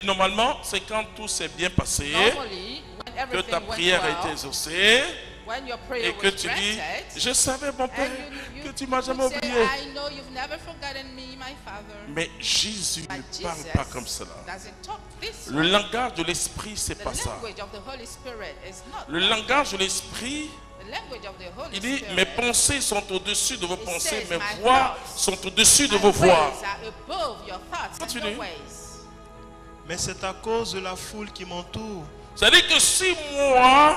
Normalement, c'est quand tout s'est bien passé, Normally, when que everything ta went prière a été well, exaucée, when your prayer et que was tu dis, granted, je savais mon Père and que tu m'as jamais would say, oublié. I know you've never forgotten me, my Father. Mais Jésus But ne parle Jesus pas comme cela. doesn't talk this Le way. langage de l'esprit, c'est The pas ça. language of the Holy Spirit is not Le that. langage de l'esprit, The language of the Holy il dit, Spirit. mes pensées sont au-dessus de vos It pensées, says, mes my voix thoughts, sont au-dessus de my vos voix. ways are above your thoughts and Continue. your ways. Mais c'est à cause de la foule qui m'entoure C'est-à-dire que si moi,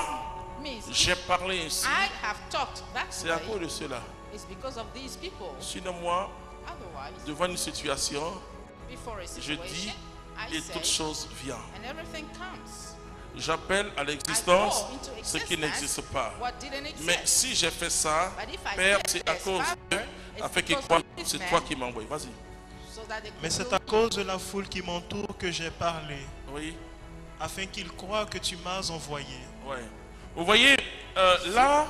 Means j'ai parlé ainsi, I have talked that c'est à way. cause de cela. It's because of these people. Sinon moi, Otherwise, devant une situation, before a je situation, dis, I et toute say, chose vient. and everything comes. J'appelle à I l'existence call into ce qui existence n'existe pas. what didn't exist. Mais si j'ai fait ça, But if I Père, said c'est à this, cause Father, de it's afin qu'il because croie of que this c'est man, toi qui m'as envoyé. Vas-y. so that they Mais could c'est know à me. cause de la foule qui m'entoure que j'ai parlé, Oui. afin qu'ils croient que tu m'as envoyé. Ouais. Vous voyez, là,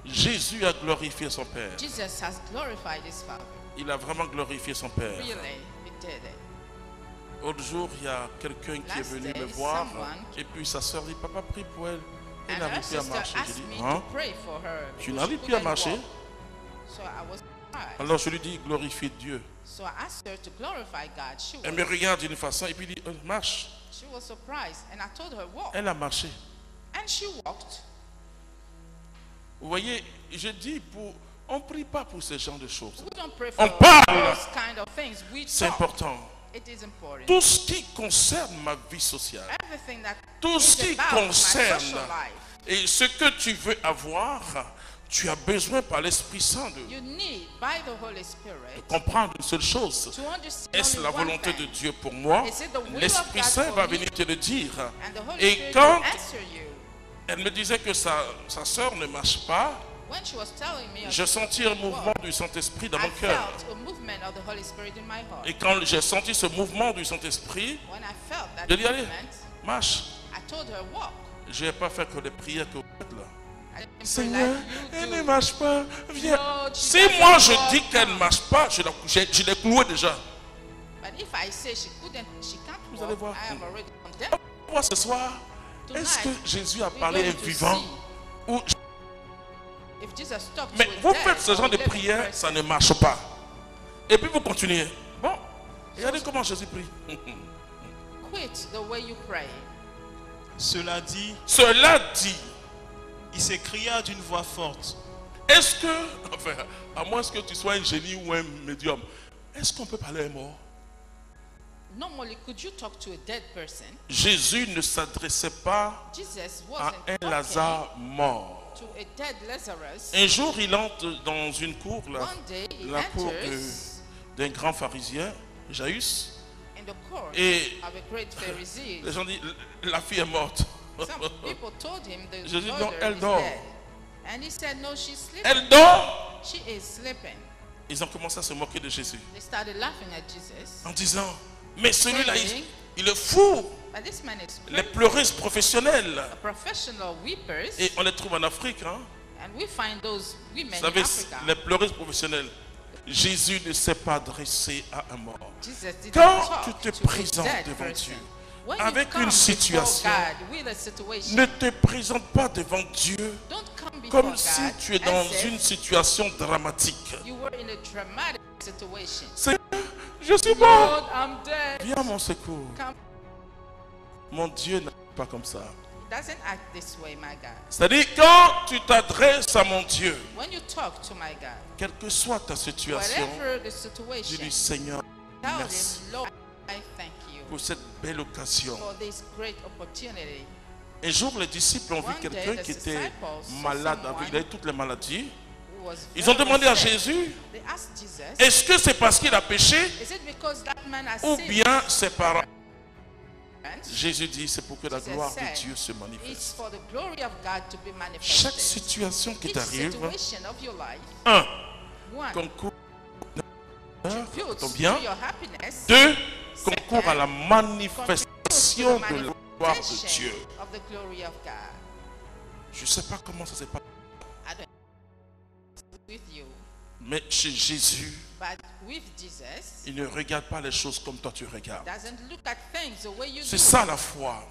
Jésus a glorifié son Père. Jesus has glorified his Father. Il a vraiment glorifié son Père. Really, he did it. L'autre jour, il y a quelqu'un qui est Last venu day, me voir. someone- Et puis sa soeur dit, papa, prie pour elle. Elle And n'arrive her plus à sister marcher. J'ai asked dit, me hein? to pray for her. Tu because n'arrives she plus à couldn't marcher? walk. So I was surprised. Alors je lui dis, glorifie Dieu. So I asked her to glorify God. Elle me regarde d'une façon et puis dit, marche. She was surprised, and I told her walk, Elle a marché. and she walked. Vous voyez, je dis, on ne prie pas pour ce genre de choses. We don't pray On for parle. those kind of things. We C'est talk. important. It is important. Tout ce qui concerne ma vie sociale, Everything that tout ce is qui about my concerne social life, et ce que tu veux avoir, tu as besoin par l'Esprit Saint de you need by the Holy Spirit comprendre une seule chose. to understand Est-ce only la one volonté thing. de Dieu pour moi? Is it the will of L'Esprit God Saint for va me? venir te le dire. And the Holy Et Spirit quand will answer you. elle me disait que sa sœur ne marche pas, When she was telling me, j'ai senti un mouvement du Saint-Esprit dans I mon cœur. felt a movement of the Holy Spirit in my heart. Et quand j'ai senti ce mouvement du Saint-Esprit, When I felt that je dis allez, movement, marche. I told her walk. Je n'ai pas fait que les prières que vous faites là. I didn't pray Seigneur, like you elle do. ne marche pas. Viens. Lord, she Si doesn't moi je walk. dis qu'elle ne marche pas, je l'ai clouée déjà. But if I say she couldn't, she can't Vous walk, allez voir. I have already condemned. Moi ce soir, est-ce que Jésus a parlé à un vivant ou... If Jesus talked Mais to a vous dead faites ce or genre de living prière, person, ça ne marche pas. Et puis vous continuez. Bon, regardez comment Jésus prie. quit the way you pray. Cela dit, Cela dit, il s'écria d'une voix forte. est-ce que, enfin, à moins que tu sois un génie ou un médium, est-ce qu'on peut parler à un mort? Normally, could you talk to a dead person? Jésus ne s'adressait pas Jesus à wasn't un talking Lazare mort. to a dead Lazarus. Un jour, il entre dans une cour, One day he la cour enters d'un grand pharisien, Jaïus, in the court et of a great Pharisee. les gens disent, la fille est morte. Some people told him the Jésus dit, non, mother elle is dort. dead. And he said, no, she's sleeping. Elle dort. She is sleeping. Ils ont commencé à se moquer de Jésus They started laughing at Jesus. en disant, mais celui-là, Saying, il est fou. but this man is Les crazy. pleureuses professionnelles. A professional weepers. Et on les trouve en Afrique. Hein? And we find those women Vous in savez, Africa. les pleureuses professionnelles. Jésus ne s'est pas adressé à un mort. Jesus didn't Quand talk tu te to a présentes dead devant person. Dieu, When you avec come une before situation, God with a situation, ne te présente pas devant Dieu don't come before comme si God tu es dans as if une situation dramatique. you were in a dramatic situation. Seigneur, je suis mort. Lord, I'm dead. Viens à mon secours. Come. Mon Dieu n'est pas comme ça. He doesn't act this way, my God. C'est-à-dire, quand tu t'adresses à mon Dieu, When you talk to my God, quelle que soit ta situation, whatever the dis-lui, situation, Seigneur, tell merci him, Lord, I thank you pour cette belle occasion. for this great opportunity. Un jour, les disciples ont vu One day, quelqu'un the qui était disciples saw malade, someone il avait toutes les maladies. Who was Ils ont very demandé à sick. Jésus, They asked Jesus, est-ce que c'est parce qu'il a péché is it because that man has ou sinned? bien ses parents? Parents? Jésus dit, c'est pour que la Jesus gloire de said, Dieu se It's manifeste. for the glory of God to be Chaque manifested. situation qui Each t'arrive, situation of your life, un, one, concourt contributes à ton to bien. your happiness. Deux, concourt à la Contributes manifestation to the de la gloire de manifestation Dieu. of the glory of God. Je ne sais pas comment ça s'est passé. I don't know with you. Mais chez Jésus, But with Jesus, il ne regarde pas les choses comme toi tu regardes. doesn't look at things the way you C'est do. ça la foi.